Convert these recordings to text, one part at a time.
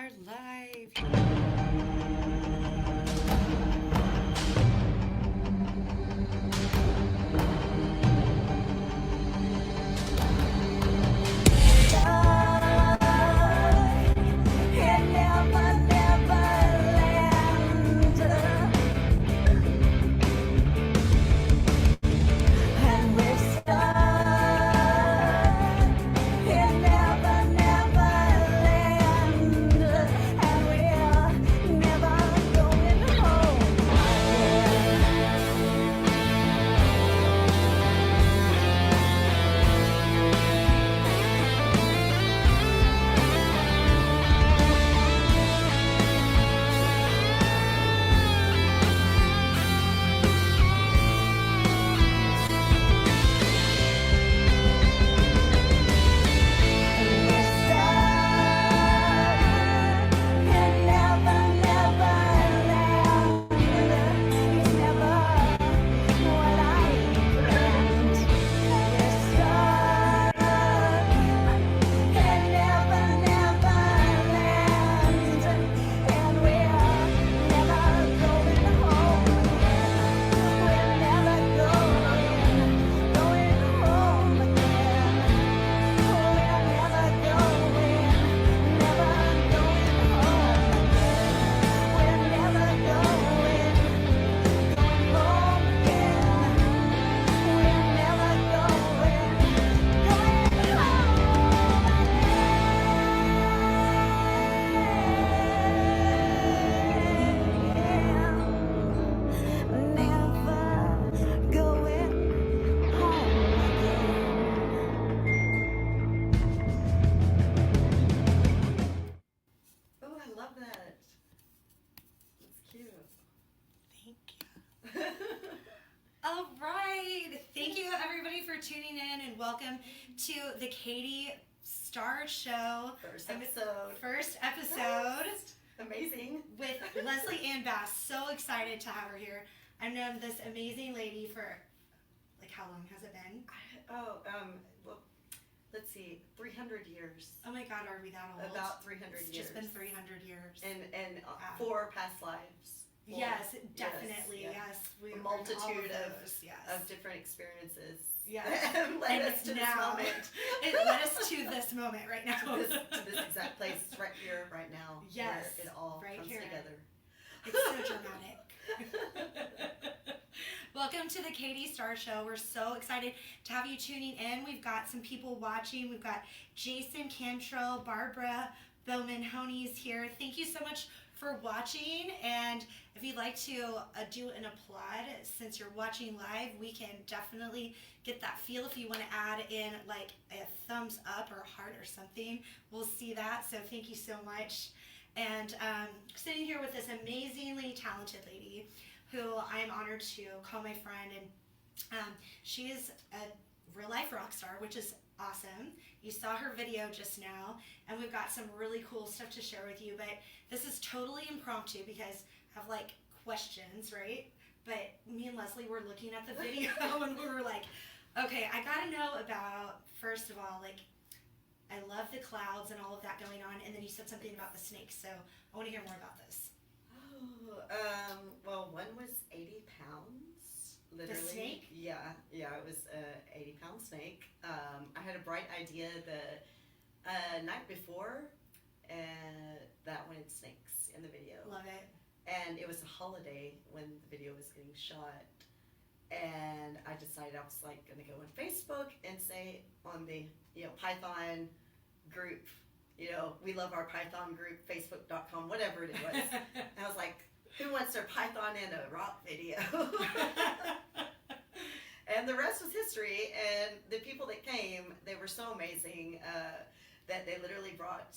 are live. Tuning in and welcome to the Katie Star Show. First episode. Amazing. With Leslie Ann Bass. So excited to have her here. I've known this amazing lady for, like, how long has it been? Well, let's see, 300 years. Oh my God, are we that old? About 300 years. It's just been 300 years. And 4 past lives. Yes, definitely. Yes. We a multitude of different experiences. Yes. led us to this moment. It led us to this moment right now. to this exact place right here, right now. Yes. Where it all right comes here. together. It's so dramatic. Welcome to the Katie Star Show. We're so excited to have you tuning in. We've got some people watching. We've got Jason Cantrell, Barbara Bowman-Honey's here. Thank you so much for watching, and if you'd like to do an applaud since you're watching live, we can definitely get that feel. If you want to add in like a thumbs up or a heart or something, we'll see that. So thank you so much. And sitting here with this amazingly talented lady who I'm honored to call my friend, and she is a real life rock star, which is awesome. You saw her video just now, and we've got some really cool stuff to share with you, but this is totally impromptu because I have like questions, right? But me and Leslie were looking at the video and we were like, okay, I gotta know about, first of all, like, I love the clouds and all of that going on, and then you said something about the snakes, so I want to hear more about this. Well, one was 80 pounds. Literally. The snake? Yeah, it was a 80-pound snake. I had a bright idea the night before that wanted snakes in the video. Love it. And it was a holiday when the video was getting shot. And I decided I was like going to go on Facebook and say on the Python group, we love our Python group, facebook.com, whatever it was. And I was like, who wants their Python in a rock video? And the rest was history. And the people that came, they were so amazing that they literally brought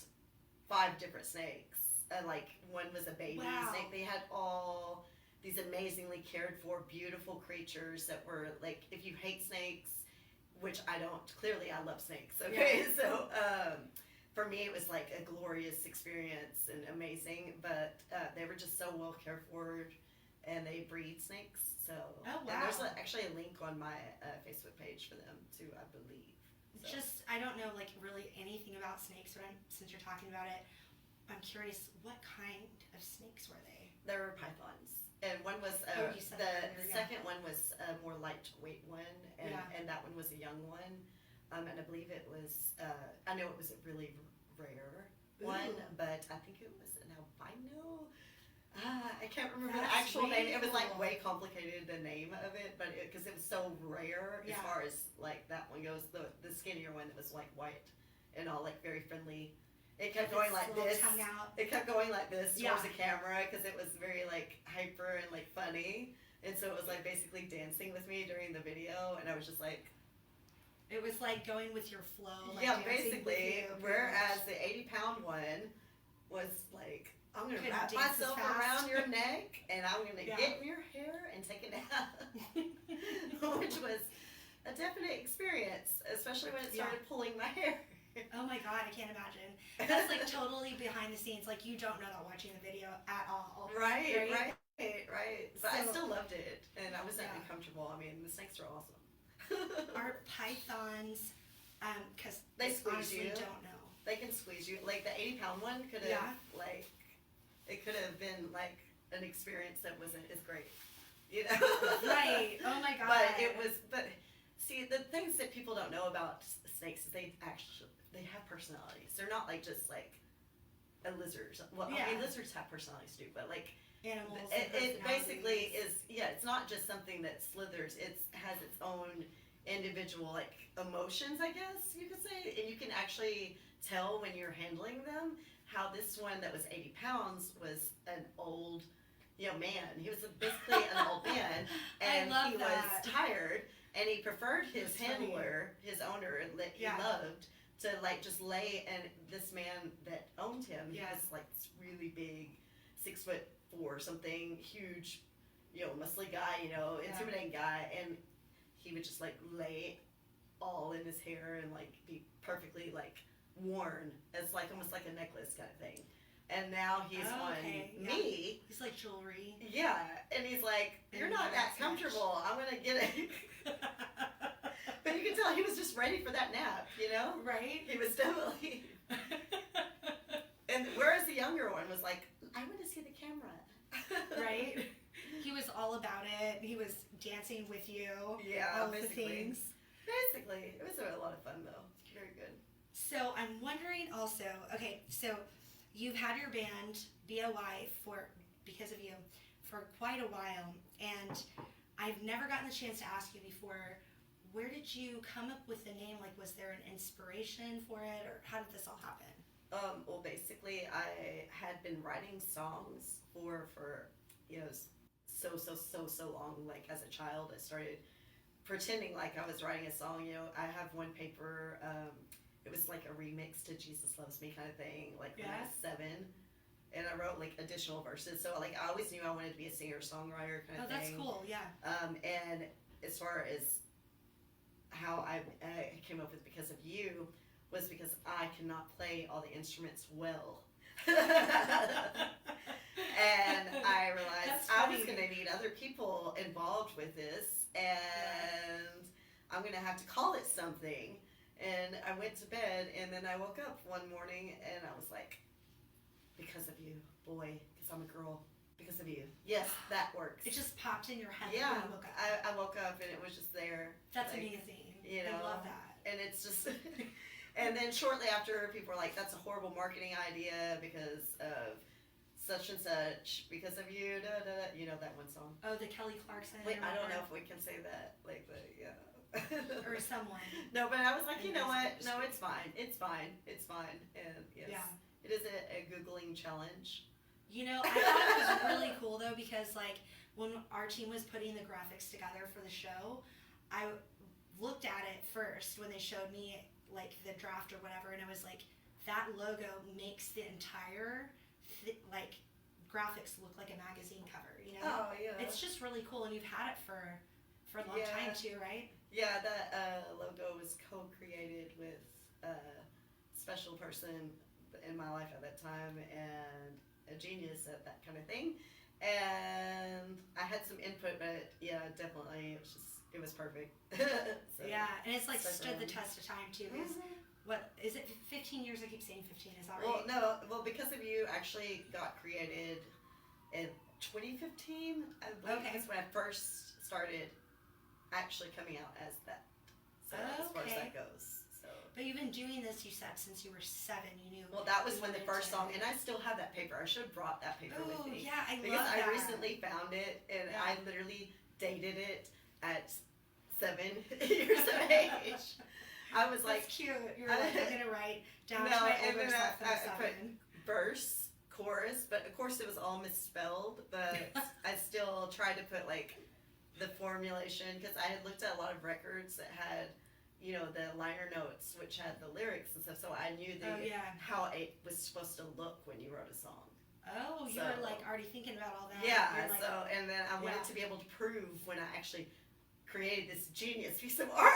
5 different snakes. Like one was a baby snake. They had all these amazingly cared for, beautiful creatures that were like, if you hate snakes, which I don't, clearly I love snakes. Okay, yeah. So for me, it was like a glorious experience and amazing, but they were just so well cared for, and they breed snakes. So, oh, wow. And there's actually a link on my Facebook page for them too, I believe. So. Just, I don't know like really anything about snakes, but since you're talking about it, I'm curious, what kind of snakes were they? There were pythons, and one was You said the earlier, yeah. second one was a more lightweight one, and that one was a young one, and I believe it was I know it was a really rare one, but I think it was an albino. I can't remember the actual name. It was like way complicated, the name of it, but because it was so rare as far as like that one goes. The skinnier one that was like white and all like very friendly. It kept going like this. It kept going like this towards the camera because it was very like hyper and like funny, and so it was like basically dancing with me during the video, and I was just like. It was like going with your flow. Like yeah, basically. Whereas the 80-pound one was like. I'm going to wrap myself around your neck, and I'm going to get in your hair and take it out, which was a definite experience, especially when it started pulling my hair. Oh my God, I can't imagine. That's like totally behind the scenes. Like you don't know that watching the video at all. Right. But I still loved it, and I was definitely comfortable. I mean, the snakes are awesome. Are pythons, because they squeeze you. Don't know. They can squeeze you. Like the 80-pound one could have, like, it could have been like an experience that wasn't as great, you know? Right. Oh my God. But see, the things that people don't know about snakes is they have personalities. They're not like just like a lizard. Well, I mean, lizards have personalities too, but like animals. It basically is. Yeah, it's not just something that slithers. It has its own individual like emotions, I guess you could say, and you can actually tell when you're handling them. How this one that was 80 pounds was an old, man. He was basically an old man, and he was tired, and he preferred his handler, his owner, he loved to like just lay. And this man that owned him, he was like this really big, 6'4" something, huge, muscly guy, intimidating guy, and he would just like lay all in his hair and like be perfectly like. Worn as like almost like a necklace kind of thing, and now he's on me. He's like jewelry. Yeah, and he's like, "You're not that comfortable. I'm gonna get it." But you can tell he was just ready for that nap, Right. He was definitely. And whereas the younger one was like, "I want to see the camera." Right. He was all about it. He was dancing with you. Yeah, all basically. The things. Basically, it was a lot of fun though. Very good. So I'm wondering also, okay, so you've had your band, B.O.Y, because of you, for quite a while, and I've never gotten the chance to ask you before, where did you come up with the name? Like, was there an inspiration for it, or how did this all happen? Well, basically, I had been writing songs for so long. Like, as a child, I started pretending like I was writing a song. I have one paper, it was like a remix to Jesus Loves Me kind of thing, like when I was 7. And I wrote like additional verses. So like I always knew I wanted to be a singer-songwriter kind of thing. Oh, that's cool, yeah. And as far as how I came up with Because of You was because I cannot play all the instruments well. And I realized I was going to need other people involved with this, and I'm going to have to call it something. And I went to bed, and then I woke up one morning, and I was like, because of you, boy, because I'm a girl, because of you. Yes, that works. It just popped in your head when you woke up. I woke up, and it was just there. That's like, amazing. I love that. And it's just, and then shortly after, people were like, that's a horrible marketing idea because of such and such, because of you, that one song. Oh, the Kelly Clarkson. Wait, I don't know if we can say that, like or someone. No, but I was like, you know what? No, it's fine. It's fine. It's fine. And yes, it is a Googling challenge. I thought it was really cool though, because like when our team was putting the graphics together for the show, I looked at it first when they showed me like the draft or whatever, and I was like, that logo makes the entire like graphics look like a magazine cover. Oh yeah. It's just really cool, and you've had it for a long time too, right? Yeah, that logo was co-created with a special person in my life at that time and a genius at that kind of thing. And I had some input, but yeah, definitely it was perfect. So, yeah, and it's like stood the test of time too, because what is it? 15 years. I keep saying 15. Is that Well, right? no. Well, Because of You actually got created in 2015. I believe Okay. is when I first started actually coming out as that. So as far as Okay. that goes. So. But you've been doing this, you said, since you were 7. You knew. Well, that was you when the wanted first to- song, and I still have that paper. I should have brought that paper Oh, with me. yeah, I Because love that. I recently found it, and Yeah. I literally dated it at 7 years of age. I was like, That's cute. You're like, I'm gonna write down No, to my and older then self I at put 7. verse, chorus, but of course it was all misspelled, but I still tried to put like the formulation, because I had looked at a lot of records that had, the liner notes, which had the lyrics and stuff, so I knew Oh, yeah. how it was supposed to look when you wrote a song. Oh, you So- were like already thinking about all that. Yeah, You're like, and then I wanted Yeah. to be able to prove when I actually created this genius piece of art.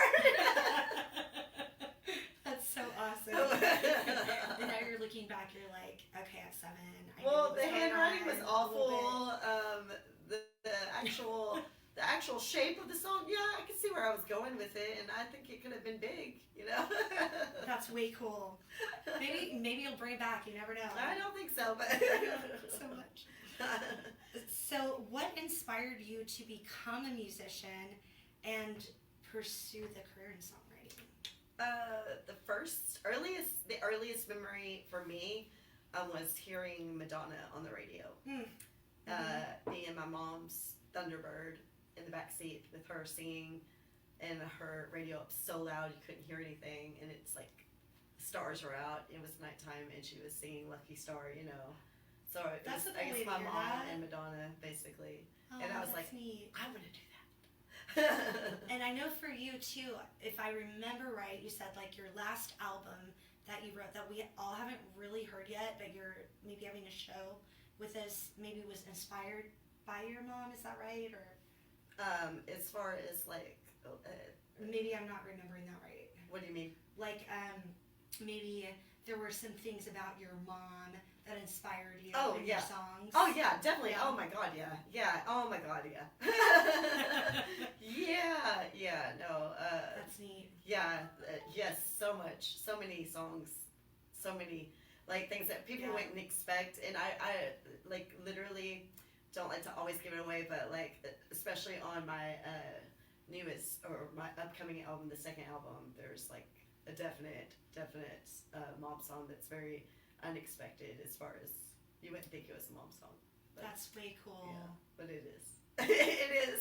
That's so awesome. And now you're looking back, you're like, okay, at 7. I knew Well, what was the going handwriting was on a little awful. The actual shape of the song, yeah, I could see where I was going with it, and I think it could have been big, bit. That's way cool. Maybe you'll bring it back. You never know. I don't think so, but So much. So, what inspired you to become a musician and pursue the career in songwriting? The earliest memory for me was hearing Madonna on the radio. Me and my mom's Thunderbird in the back seat with her singing, and her radio up so loud you couldn't hear anything, and it's like stars were out. It was nighttime, and she was singing Lucky Star, So it That's was, a cool way to my hear mom that. and Madonna basically, Oh, and I was that's like, neat. I want to do that. And I know for you too, if I remember right, you said like your last album that you wrote that we all haven't really heard yet, but you're maybe having a show with us, maybe was inspired by your mom, is that right? Or As far as like, maybe I'm not remembering that right. what do you mean? Like maybe there were some things about your mom that inspired you Oh, in yeah. your songs. Oh yeah, definitely. Yeah. Oh my god, yeah. Oh my god, yeah. yeah. No. That's neat. Yeah. Yes. So much. So many songs. So many like things that people Yeah. wouldn't expect, and I like literally don't like to always give it away, but like especially on my newest or my upcoming album, the second album, there's like a definite mom song that's very unexpected as far as you wouldn't think it was a mom song. But, That's way cool. yeah, but it is. It is.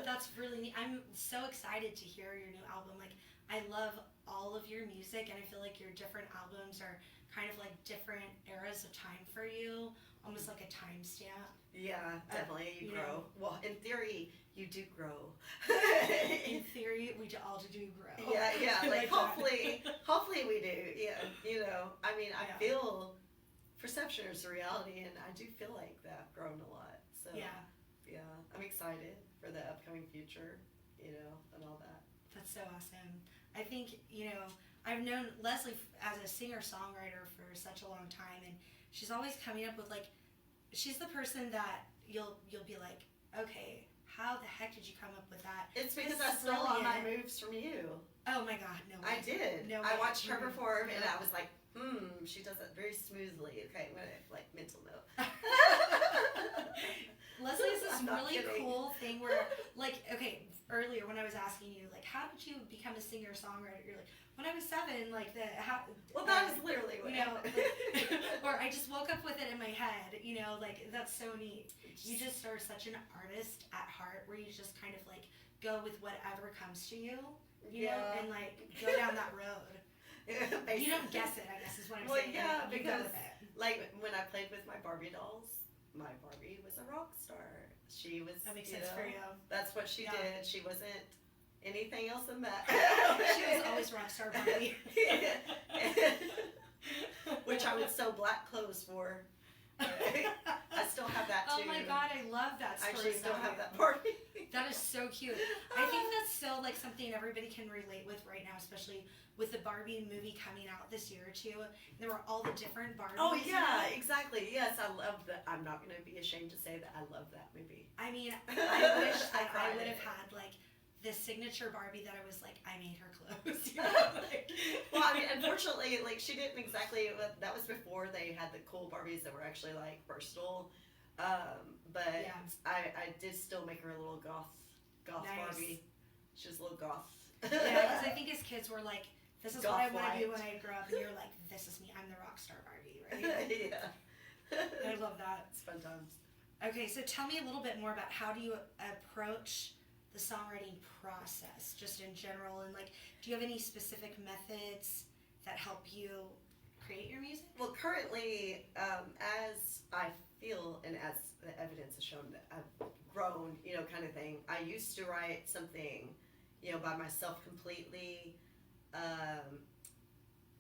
That's really neat. I'm so excited to hear your new album. Like, I love all of your music, and I feel like your different albums are kind of like different eras of time for you, almost like a timestamp. Yeah, definitely. You grow. Well, in theory, you do grow. In theory, we all do grow. Yeah. I Like that. hopefully we do. Yeah. I mean, I Yeah. feel perception is reality, and I do feel like that I've grown a lot. So Yeah, I'm excited for the upcoming future. And all that. that's so awesome. I think, I've known Leslie as a singer-songwriter for such a long time, and she's always coming up with like, she's the person that you'll be like, okay, how the heck did you come up with that? It's because This I is stole all my brilliant. moves from you. Oh my God, no way. I did. No I way. watched her perform, and Yeah. I was like, she does it very smoothly. Okay, I'm gonna like mental note. Leslie has this I'm not really kidding. cool thing where, like, okay, earlier when I was asking you, like, how did you become a singer-songwriter? You're like, when I was 7, like, Well, that was literally what happened. or I just woke up with it in my head, like, that's so neat. You just are such an artist at heart where you just kind of, like, go with whatever comes to you, know, and, like, go down that road. You don't guess it, I guess, is what I'm saying. Yeah, you because go with it. like when I played with my Barbie dolls, my Barbie was a rock star. She was. That makes sense for you. That's what she Yeah. did. She wasn't anything else than that. She was always rock star Barbie. Which I would sew black clothes for. I still have that too. Oh my God, I love that I story. actually still about have you. that Barbie. That is so cute. I think that's still like something everybody can relate with right now, especially with the Barbie movie coming out this year too. There were all the different Barbies. Oh in yeah, it. exactly. Yes, I love that. I'm not going to be ashamed to say that I love that movie. I mean, I wish I that I cried would at have it. had like the signature Barbie that I was like, I made her clothes. You know? Like, well, I mean, unfortunately, like she didn't exactly. That was before they had the cool Barbies that were actually like versatile. But Yeah. I did still make her a little goth Nice. Barbie. She was a little goth. Yeah, because I think as kids we're like, this is Goth what I want to white. do when I grow up, and you're like, this is me. I'm the rock star Barbie, right? Yeah. I love that. It's fun times. Okay, so tell me a little bit more about how do you approach the songwriting process, just in general, and like, do you have any specific methods that help you create your music? Well, currently, as I feel and as the evidence has shown that I've grown, you know, kind of thing, I used to write something, you know, by myself completely,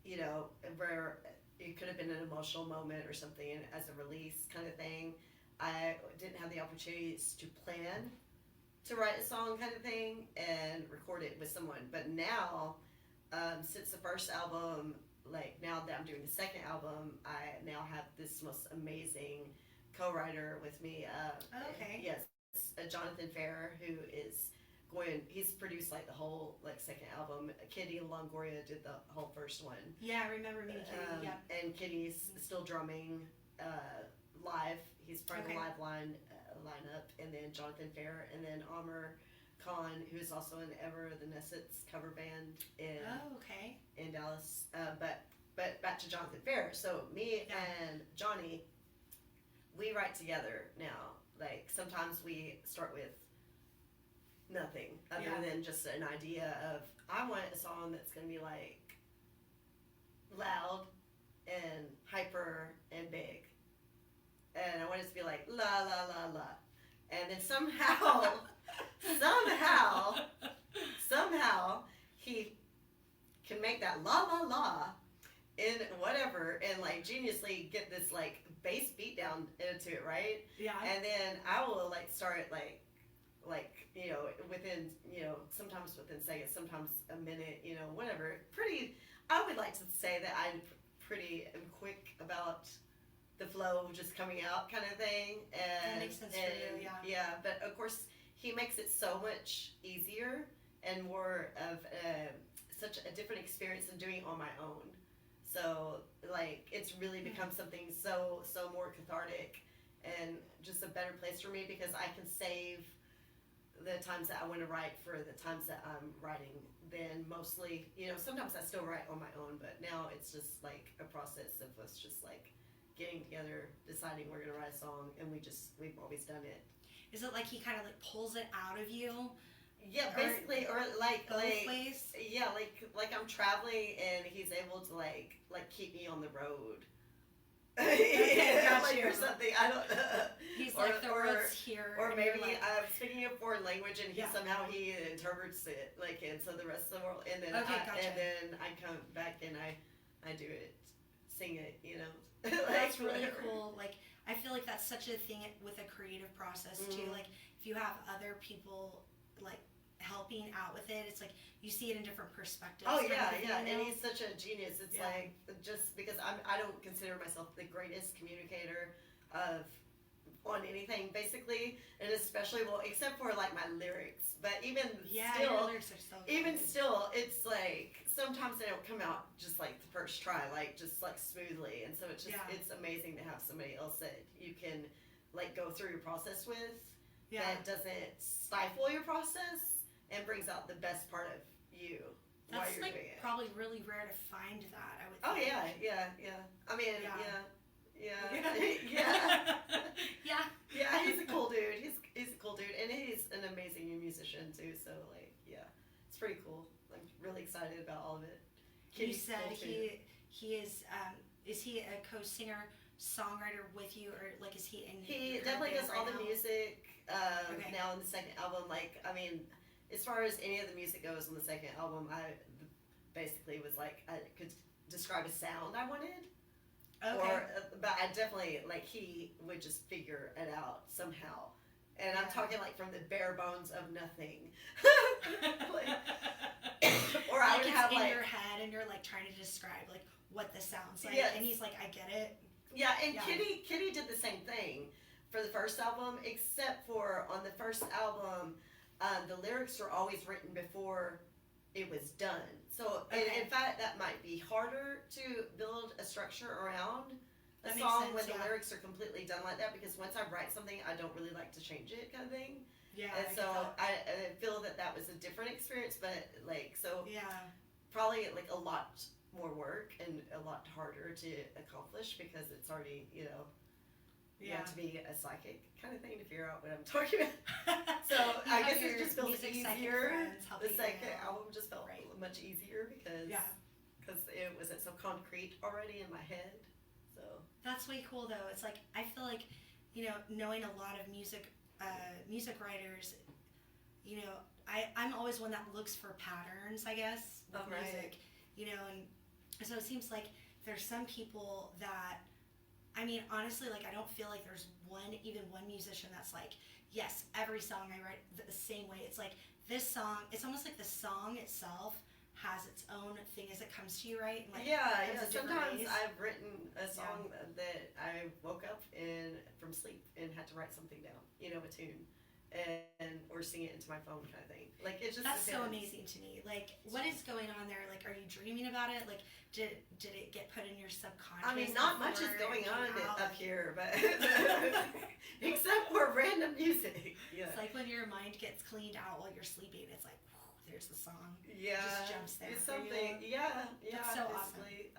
you know, where it could have been an emotional moment or something as a release kind of thing. I didn't have the opportunities to plan to write a song kind of thing and record it with someone. But now, since the first album, like now that I'm doing the second album, I now have this most amazing co-writer with me. Okay. Yes, Jonathan Fair, who is he's produced like the whole like second album. Kitty Longoria did the whole first one. Yeah, I remember meeting Kitty. Yeah. And Kitty's still drumming live. He's part of the Okay. live lineup, and then Jonathan Fair, and then Amr Khan, who's also in Evanescence's cover band in Dallas. But back to Jonathan Fair. So me and Johnny, we write together now. Like sometimes we start with nothing other than just an idea of I want a song that's gonna be like loud and hyper and big, and I want it to be like la la la la, and then somehow he can make that la la la in whatever and like geniusly get this like bass beat down into it, right? Yeah. And then I will like start like you know within sometimes within seconds, sometimes a minute, you know, whatever. I would like to say that I'm pretty quick about the flow just coming out kind of thing. And that makes sense for you, yeah. Yeah, but of course he makes it so much easier and more of such a different experience than doing it on my own. So like it's really become something so more cathartic and just a better place for me because I can save the times that I want to write for the times that I'm writing. Then mostly, you know, sometimes I still write on my own, but now it's just like a process of us just like getting together, deciding we're gonna write a song, and we've always done it. Is it like he kind of like pulls it out of you? Yeah, basically, or like ways? yeah, like I'm traveling and he's able to like keep me on the road. Okay, got like you. or something. I don't. He's like the road's here. Or and maybe you're like, I'm speaking a foreign language and he Yeah. somehow he interprets it like, and so the rest of the world, and then Okay, gotcha. and then I come back and I do it, sing it, you know. that's really whatever. cool. Like I feel like that's such a thing with a creative process too. Like if you have other people like helping out with it, it's like you see it in different perspectives. Oh kind yeah, of thing, yeah, you and know? he's such a genius. It's like just because I don't consider myself the greatest communicator on anything basically, and especially except for like my lyrics. But even your still, lyrics are so even good. still, it's like sometimes they don't come out just like the first try, like just like smoothly, and so it's just it's amazing to have somebody else that you can like go through your process with that doesn't stifle your process and brings out the best part of you while That's you're like doing it. probably really rare to find that, I would Oh think. yeah. I mean, yeah. Yeah. He's a cool dude. He's a cool dude, and he's an amazing musician too. So like, yeah, it's pretty cool. I'm really excited about all of it. You Kitty's said cool, too. he is he a co-singer songwriter with you, or like is he in He your definitely band does all right the now? music Okay. now in the second album. Like, I mean, as far as any of the music goes on the second album, I basically was like, I could describe a sound I wanted. Okay. But I definitely, like, he would just figure it out somehow. And I'm talking like from the bare bones of nothing. Or I like would it's have in like, your head and you're like trying to describe like what this sounds like, Yes. and he's like, I get it. yeah, and Yeah. Kitty did the same thing for the first album, except for on the first album, the lyrics were always written before it was done. So Okay. in fact, that might be harder to build a structure around a That makes song sense, when the yeah. lyrics are completely done like that, because once I write something, I don't really like to change it, kind of thing. Yeah. And I so get that. I feel that was a different experience, but like, so Yeah. probably like a lot more work and a lot harder to accomplish, because it's already, you Yeah. have to be a psychic kind of thing to figure out what I'm talking about. So You I have guess your it just feels music psychic easier. friends The helping you second out. album just felt Right. much easier because Yeah. it wasn't so concrete already in my head. So That's way cool though. It's like I feel like, knowing a lot of music writers, I'm always one that looks for patterns, I guess, with right. music, and so it seems like there's some people that, I mean, honestly, like I don't feel like there's even one musician that's like, yes, every song I write the same way. It's like this song, it's almost like the song itself has its own thing as it comes to you, right? And like, comes in different Sometimes ways. I've written a song that I woke up from sleep and had to write something down, a tune, or sing it into my phone, kind of thing. Like it just That's so depends. amazing to me. Like, what is going on there? Like, are you dreaming about it? Like, did it get put in your subconscious? I mean, not much is before it going on came out? up here, but except for random music. Yeah. It's like when your mind gets cleaned out while you're sleeping. It's like, whew, there's the song. Yeah. Just jumps there It's for something. you. Yeah. That's so awesome. basically.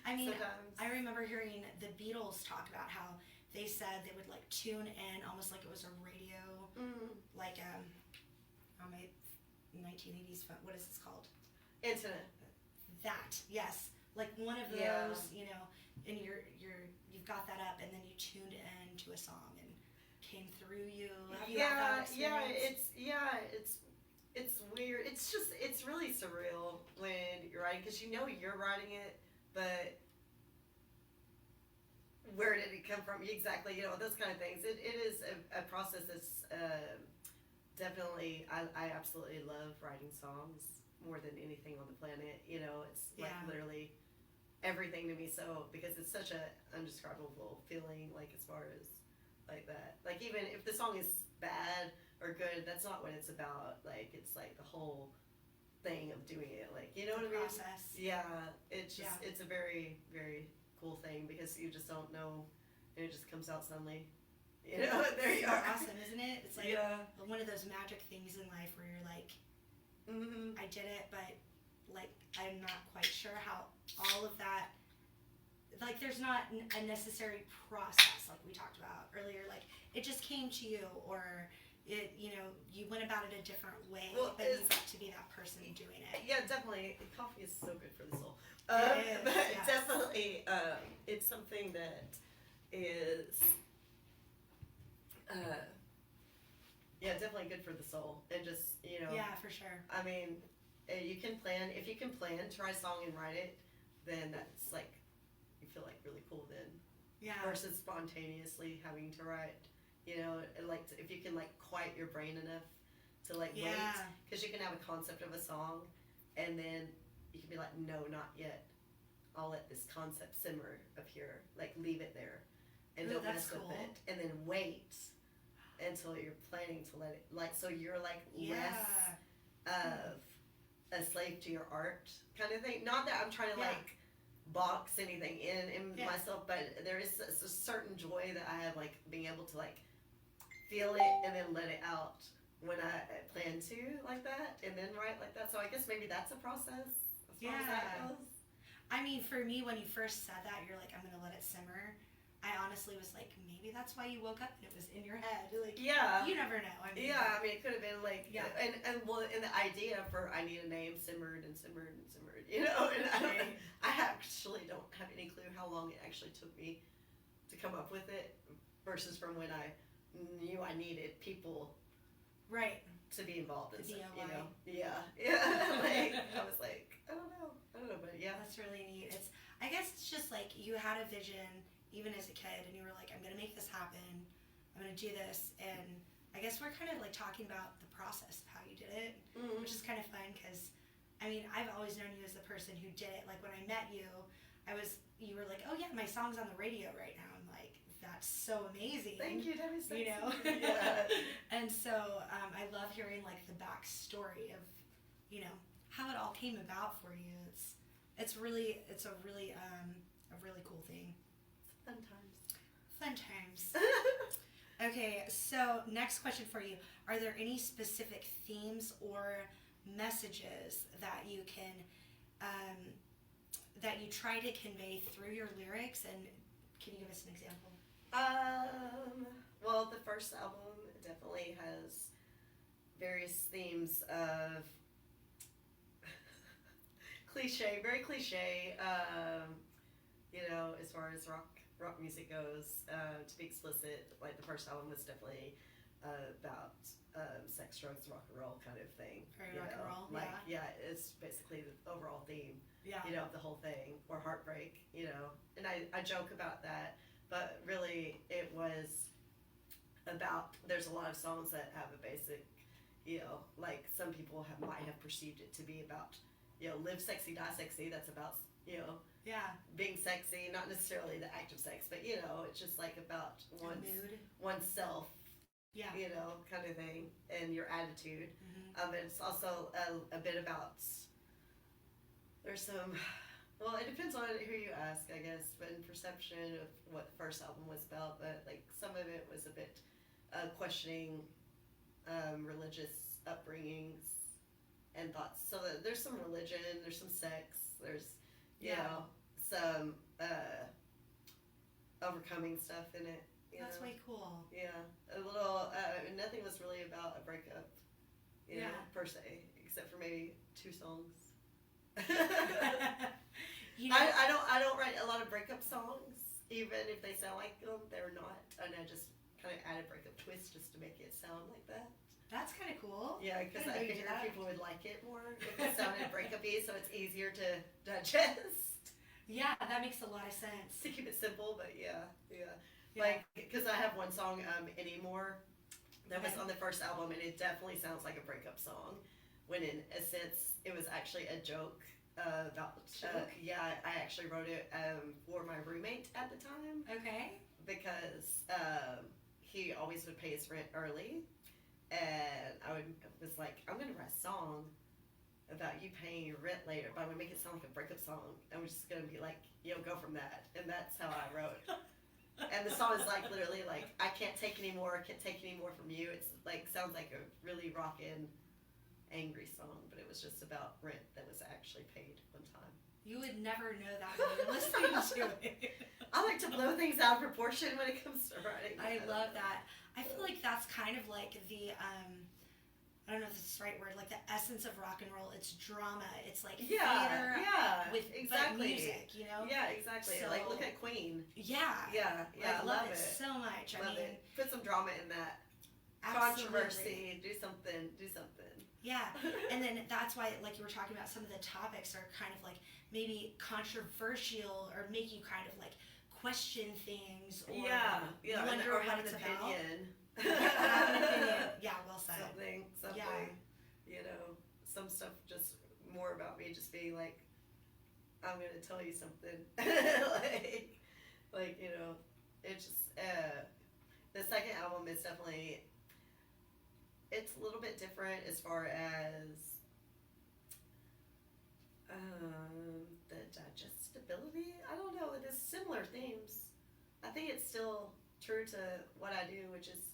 I mean, sometimes. I remember hearing the Beatles talk about how they said they would like tune in almost like it was a radio, like on my 1980s phone. What is this called? Internet. That, yes, like one of those, Yeah. and you've got that up, and then you tuned in to a song and came through you. Have you had that experience? It's weird. It's really surreal when you're writing, because you're writing it, but where did it come from exactly? Those kind of things. It is a process that's definitely. I absolutely love writing songs more than anything on the planet. It's like literally everything to me. So because it's such a undescribable feeling, like as far as like that. Like even if the song is bad or good, that's not what it's about. Like it's like the whole thing of doing it. Like what I mean? Process. Yeah. It's just it's a very, very cool thing, because you just don't know, and it just comes out suddenly. There you are. Awesome, isn't it? It's like one of those magic things in life where you're like, I did it, but like I'm not quite sure how all of that. Like there's not a necessary process like we talked about earlier. Like it just came to you, or it you went about it a different way, but you got to be that person doing it. Yeah, definitely. Coffee is so good for the soul. It is, but yes. definitely, it's something that is. Definitely good for the soul, and just Yeah, for sure. I mean, you can plan. If you can plan to write a song and write it, then that's like you feel like really cool then. Yeah. Versus spontaneously having to write, like if you can like quiet your brain enough to like wait, because you can have a concept of a song, and then you can be like, no, not yet. I'll let this concept simmer up here, like leave it there, and don't mess with it, and then wait until you're planning to let it, like, so you're like less of a slave to your art kind of thing. Not that I'm trying to like box anything in myself, but there is a certain joy that I have, like being able to like feel it and then let it out when I plan to, like that, and then write like that. So I guess maybe that's a process as far as that goes. I mean, for me, when you first said that, you're like, I'm gonna let it simmer. I honestly was like, maybe that's why you woke up and it was in your head. Like, you never know. I mean, it could have been like, and the idea for I need a name simmered and simmered and simmered, and I actually don't have any clue how long it actually took me to come up with it, versus from when I knew I needed people, to be involved in stuff, like, I was like, I don't know, but that's really neat. I guess it's just like you had a vision even as a kid, and you were like, I'm gonna make this happen, I'm gonna do this, and I guess we're kind of like talking about the process of how you did it, which is kind of fun, because I mean, I've always known you as the person who did it. Like when I met you, you were like, oh yeah, my song's on the radio right now. I'm like, that's so amazing. Thank you, Debbie. You know? Yeah. And so I love hearing like the backstory of, you know, how it all came about for you. It's a really cool thing. Fun times. Fun times. Okay, so next question for you. Are there any specific themes or messages that you can, that you try to convey through your lyrics? And can you give us an example? Well, the first album definitely has various themes of very cliche, you know, as far as rock music goes. To be explicit, like the first album was definitely about sex, drugs, rock and roll kind of thing. Very rock and roll, like, yeah. It's basically the overall theme, you know, of the whole thing, or heartbreak, you know. And I joke about that, but really it was about, there's a lot of songs that have a basic, you know, like some people might have perceived it to be about, you know, live sexy, die sexy. That's about, you know, being sexy, not necessarily the act of sex, but, you know, it's just like about oneself, you know, kind of thing, and your attitude. And it's also a bit about, there's some, well, it depends on who you ask, I guess, but in perception of what the first album was about, but like some of it was a bit questioning religious upbringings and thoughts. So there's some religion, there's some sex, there's, you know, some overcoming stuff in it. That's way cool. Yeah, a little, nothing was really about a breakup, you know, per se, except for maybe 2 songs. You know, I don't write a lot of breakup songs, even if they sound like them, they're not, and I just kind of add a breakup twist just to make it sound like that. That's kind of cool. Yeah, because I figured people would like it more if it sounded breakup-y, so it's easier to digest. Yeah, that makes a lot of sense. To keep it simple, but yeah. Like, because I have one song, Anymore, that was on the first album, and it definitely sounds like a breakup song, when in a sense, it was actually a joke about, I actually wrote it for my roommate at the time. Okay. Because he always would pay his rent early. And I was like, I'm going to write a song about you paying your rent later, but I'm going to make it sound like a breakup song. And we're just going to be like, you know, go from that. And that's how I wrote. And the song is like literally like, I can't take any more, I can't take any more from you. It's like, sounds like a really rockin', angry song, but it was just about rent that was actually paid one time. You would never know that when you're listening to it. I like to blow things out of proportion when it comes to writing. I love that. I feel like that's kind of like the, I don't know if it's the right word, like the essence of rock and roll. It's drama. It's like theater with exactly. music, you know? Yeah, exactly. So, like, look at Queen. Yeah. I love it so much. Love it. Put some drama in that. Controversy. Do something. Yeah, and then that's why, like you were talking about, some of the topics are kind of like maybe controversial or make you kind of like question things or wonder what it's about. Have an opinion. Yeah, well said. Something. Yeah. You know, some stuff just more about me just being like, I'm going to tell you something. like, you know, it's just, the second album is definitely, it's a little bit different as far as the digestibility. I don't know. There's similar themes. I think it's still true to what I do, which is,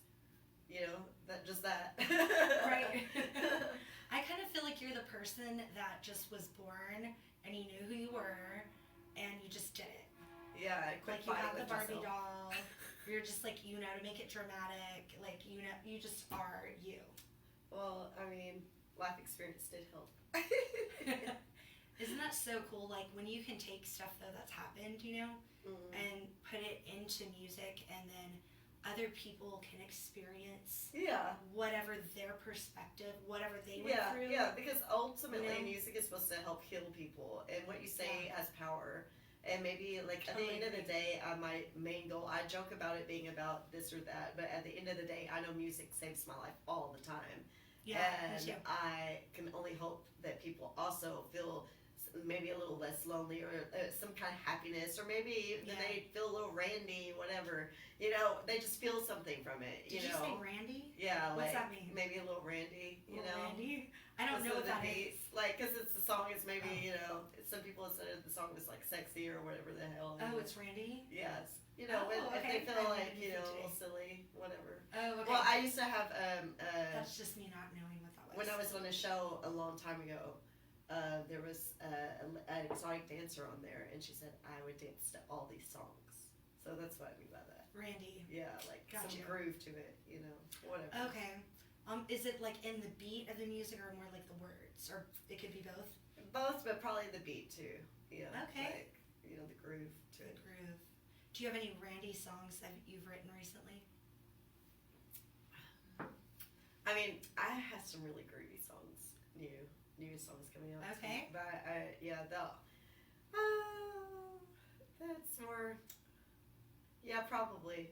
you know, that. Right. I kind of feel like you're the person that just was born and you knew who you were and you just did it. Yeah, like you have the Barbie doll. You're just like, you know, to make it dramatic. Like, you know, you just are you. Well, I mean, life experience did help. Isn't that so cool? Like, when you can take stuff, though, that's happened, you know, and put it into music, and then other people can experience whatever their perspective, whatever they went through. Yeah, because ultimately music is supposed to help heal people, and what you say has power. And maybe, like, at the end of the day, my main goal, I joke about it being about this or that, but at the end of the day, I know music saves my life all the time. Yeah, and I can only hope that people also feel maybe a little less lonely or some kind of happiness, or maybe they feel a little randy, whatever. whatever. You know, they just feel something from it. Did you say Randy? Yeah, what's like that mean? maybe a little Randy. You know, Randy. I don't know what that is. Like, because it's the song is maybe you know some people have said the song was like sexy or whatever the hell. Oh, it's Randy. Yes. You know, if they feel like you know a little silly, whatever. Oh, okay. Well, I used to have That's just me not knowing what that was. when I was on a show a long time ago. There was an exotic dancer on there, and she said I would dance to all these songs. So that's what I mean by that. Randy. Yeah, like Gotcha. some groove to it, you know, whatever. Okay. Is it like in the beat of the music or more like the words, or it could be both? Both, but probably the beat too. Yeah. Okay. Like, you know, the groove to The it. groove. Do you have any Randy songs that you've written recently? I mean, I have some really groovy songs, new songs coming out. Okay. But that's more. Yeah, probably.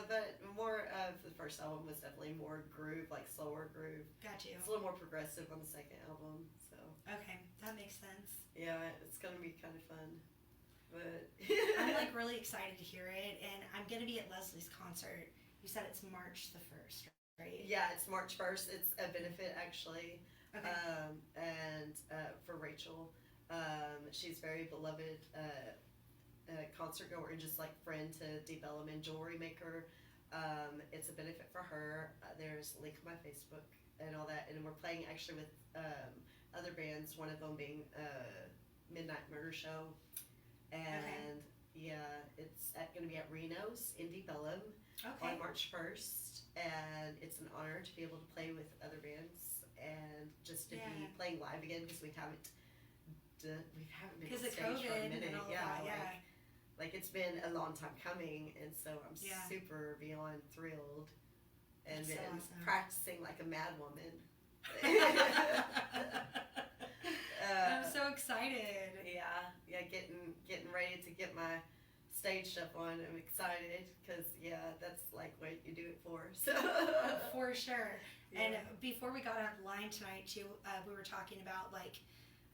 But more of the first album was definitely more groove, like slower groove. Got you. It's a little more progressive on the second album, so. Okay, that makes sense. Yeah, it's gonna be kind of fun. But I'm like really excited to hear it, and I'm gonna be at Leslie's concert. You said it's March the 1st, right? yeah, it's March 1st. It's a benefit actually, Okay. and for Rachel, she's very beloved. Concert goer and just like friend to Deep Element jewelry maker. It's a benefit for her. There's a link on my Facebook and all that, and we're playing actually with other bands. One of them being Midnight Murder Show, and yeah, it's going to be at Reno's in Deep Element on March 1st, and it's an honor to be able to play with other bands and just to be playing live again because we haven't been on Because of stage for a COVID minute. and all Yeah, that, like it's been a long time coming, and so I'm super beyond thrilled, and That's so been awesome. practicing like a mad woman. I'm so excited. Yeah, getting ready to get my stage stuff on. I'm excited because that's like what you do it for. So For sure. Yeah. And before we got online tonight too, we were talking about like,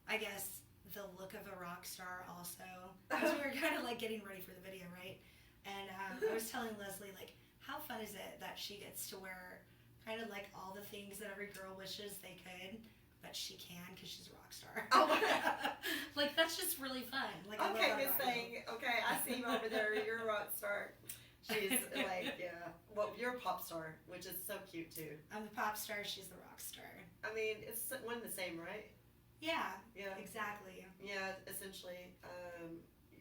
I guess the look of a rock star also, because we were kind of like getting ready for the video, right? And I was telling Leslie like, how fun is it that she gets to wear kind of like all the things that every girl wishes they could, but she can because she's a rock star. Oh. Like that's just really fun. Like I okay, love Miss that. Thing. Okay, I see you over there. You're a rock star. She's like, well, you're a pop star, which is so cute too. I'm the pop star. She's the rock star. I mean, it's one and the same, right? Yeah. Yeah. Exactly. Yeah, essentially.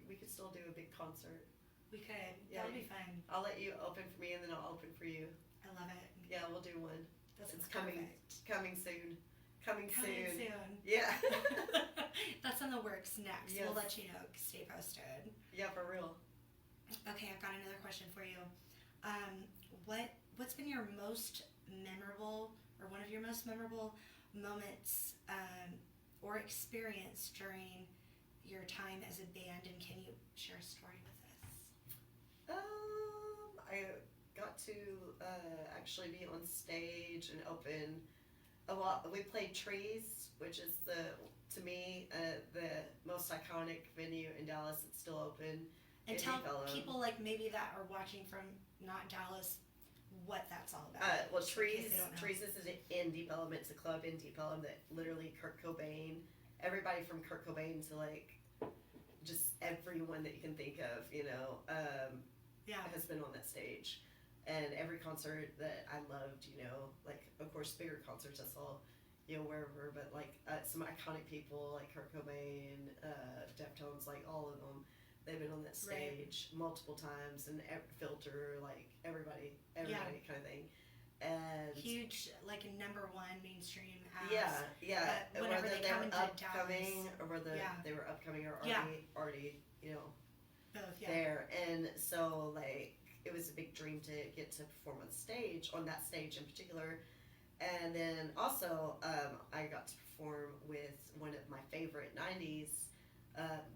We could still do a big concert. We could. Yeah. That would be fun. I'll let you open for me, and then I'll open for you. I love it. Yeah, we'll do one. That's It's perfect. coming soon. Coming Coming soon. soon. Yeah. That's in the works next. Yes. We'll let you know. Stay posted. Yeah, for real. Okay, I've got another question for you. What's been your most memorable, or one of your most memorable moments or experience during your time as a band, and can you share a story with us? I got to actually be on stage and open a lot. We played Trees, which is to me the most iconic venue in Dallas. It's still open. And tell people like maybe that are watching from not Dallas what that's all about. Well, just in case Trees they don't know. is in Deep Element. It's a club in Deep Element that literally Kurt Cobain, everybody from Kurt Cobain to like just everyone that you can think of, has been on that stage. And every concert that I loved, like of course bigger concerts I saw, wherever, but like some iconic people like Kurt Cobain, Deftones, like all of them. They've been on that stage multiple times, and Filter, like everybody kind of thing. And huge, like number one mainstream acts. Yeah. Whenever Whether they come into upcoming, Dallas. or whether they were upcoming or already, both, there. And so like it was a big dream to get to perform on that stage in particular. And then also I got to perform with one of my favorite 90s.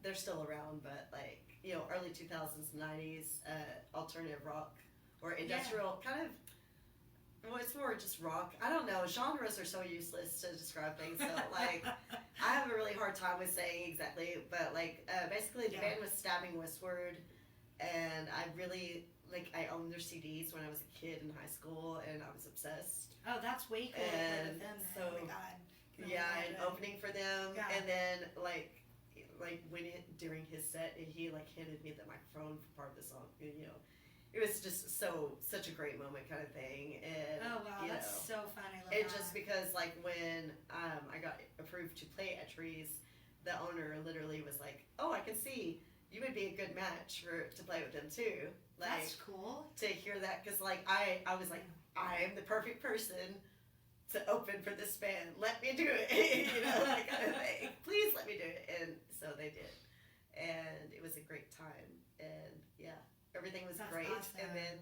They're still around, but like, early 2000s, 90s, alternative rock or industrial kind of, well, it's more just rock. I don't know. Genres are so useless to describe things. So like, I have a really hard time with saying exactly, but like, basically the band was Stabbing Westward, and I really, like, I owned their CDs when I was a kid in high school, and I was obsessed. Oh, that's way cool to play with And them then. so, Oh my god. yeah, and opening for them, Yeah. and then, like when during his set, he, like, handed me the microphone for part of the song, and, you know, it was just such a great moment kind of thing, and, oh wow, you that's know, so fun. I love it that. just because, like, when I got approved to play at Trees, the owner literally was like, "Oh, I can see you would be a good match to play with them too." Like, that's cool. to hear that, because, like, I was like, I am the perfect person to open for this band. Let me do it, you know, that kind of thing. Please let me do it, and so they did, and it was a great time, and yeah, everything was That's great, awesome. and then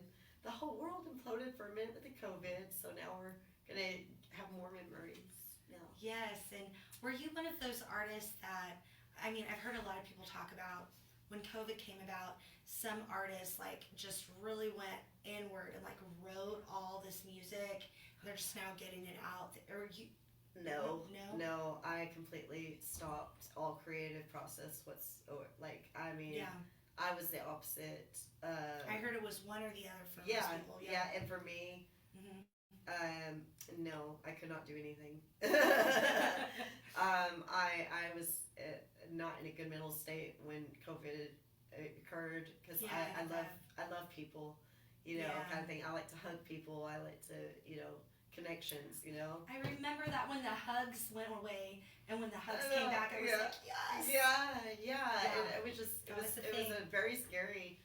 the whole world imploded for a minute with the COVID, so now we're gonna have more memories now. Yes, and were you one of those artists that, I mean, I've heard a lot of people talk about when COVID came about, some artists like just really went inward and like wrote all this music. They're just now getting it out. Or you? No, I completely stopped all creative process. I mean, Yeah. I was the opposite. I heard it was one or the other for Yeah, most people. yeah, and for me, Mhm. no, I could not do anything. I was not in a good mental state when COVID occurred, because Yeah, I love people, you know, Yeah. kind of thing. I like to hug people. I like to, you know, connections, you know. I remember that when the hugs went away and when the hugs I know, came back, I was yeah. like, yes. Yeah. And it was just, That was the it was thing. a very scary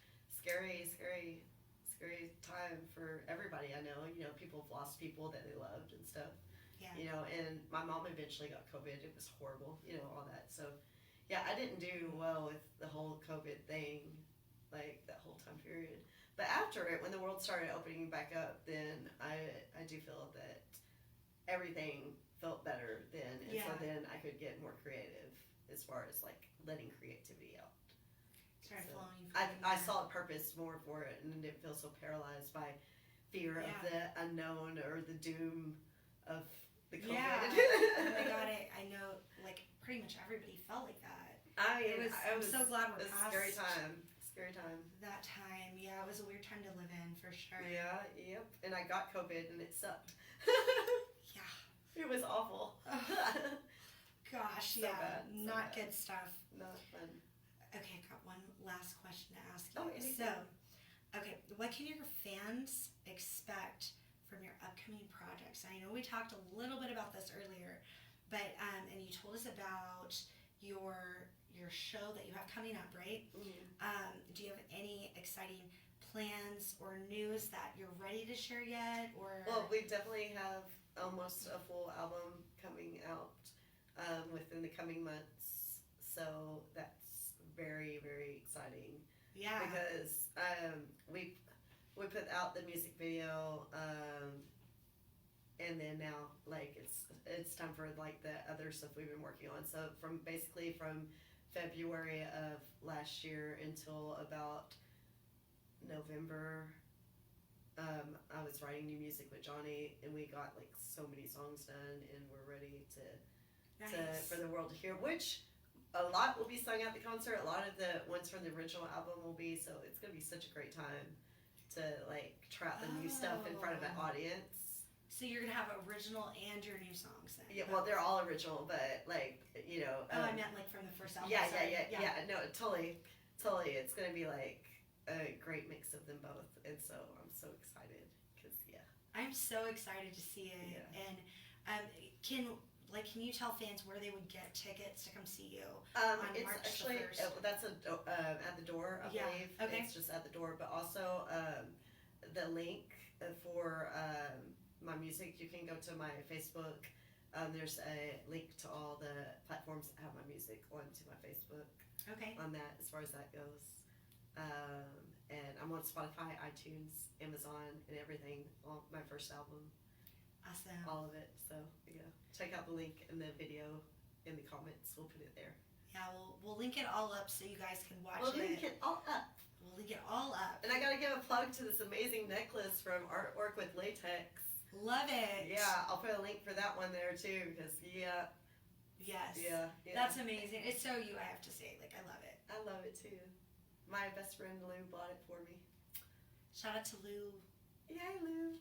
time for everybody I know. You know, people have lost people that they loved and stuff. Yeah. You know, and my mom eventually got COVID. It was horrible, you know, all that. So, yeah, I didn't do well with the whole COVID thing, like, that whole time period. But after it, when the world started opening back up, then I do feel that everything felt better then. And so Yeah. then I could get more creative as far as, like, letting creativity out. Started So flowing. I saw a purpose more for it, and didn't feel so paralyzed by fear of the unknown or the doom of the COVID. Yeah. Oh my god, I know, like, pretty much everybody felt like that. I mean, I'm so glad we're it was past a scary time. Scary time. that time. Yeah, it was a weird time to live in, for sure. Yeah, yep. And I got COVID, and it sucked. Yeah. It was awful. Gosh, So yeah. bad, so Not bad. good stuff. Not fun. Okay, I got one last question to ask you. Oh, anything. So, okay, what can your fans expect from your upcoming projects? I know we talked a little bit about this earlier, but and you told us about your show that you have coming up, right? Mm-hmm. Do you have any exciting plans or news that you're ready to share yet? Or Well, we definitely have almost a full album coming out within the coming months, so that's very, very exciting. yeah, Because we put out the music video, and then now, like, it's time for, like, the other stuff we've been working on. So from February of last year until about November, I was writing new music with Johnny, and we got, like, so many songs done, and we're ready for the world to hear, which a lot will be sung at the concert. A lot of the ones from the original album will be, so it's going to be such a great time to, like, try out the new stuff in front of an audience. So you're gonna have original and your new songs then? Yeah, well, they're all original, but, like, you know. I meant like from the first album. Yeah, sorry. no, totally. It's going to be, like, a great mix of them both, and so I'm so excited, because, yeah. I'm so excited to see it. Yeah. And can you tell fans where they would get tickets to come see you? It's March the actually 1st. That's at the door, I Yeah, believe. okay. It's just at the door, but also the link for my music. You can go to my Facebook. There's a link to all the platforms that have my music onto my Facebook. Okay. On that, as far as that goes, and I'm on Spotify, iTunes, Amazon, and everything. On my first album. Awesome. All of it. So yeah, check out the link in the video in the comments. We'll put it there. Yeah, we'll link it all up so you guys can watch We'll it. link it all up. We'll link it all up. And I gotta give a plug to this amazing necklace from Artwork with Latex. Love it. Yeah, I'll put a link for that one there too, because Yes. yeah. That's amazing. It's so you, I have to say. Like, I love it. I love it too. My best friend Lou bought it for me. Shout out to Lou. Yay, Lou.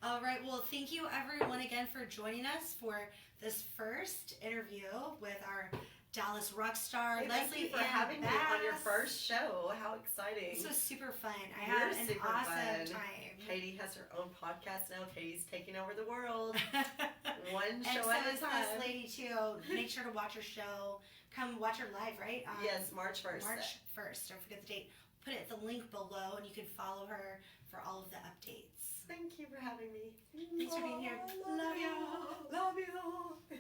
All right, well, thank you everyone again for joining us for this first interview with our Dallas rock star, Hey, Leslie. thank you for Ann having me Bass. on your first show. How exciting. This was super fun. I You're had an super awesome fun. time. Katie has her own podcast now. Katie's taking over the world. One And show so at a is time. this lady too. Make sure to watch her show. Come watch her live, right? Yes, March 1st. March 1st. Don't forget the date. Put it the link below, and you can follow her for all of the updates. Thank you for having me. Thanks for being here. Love you. Love you.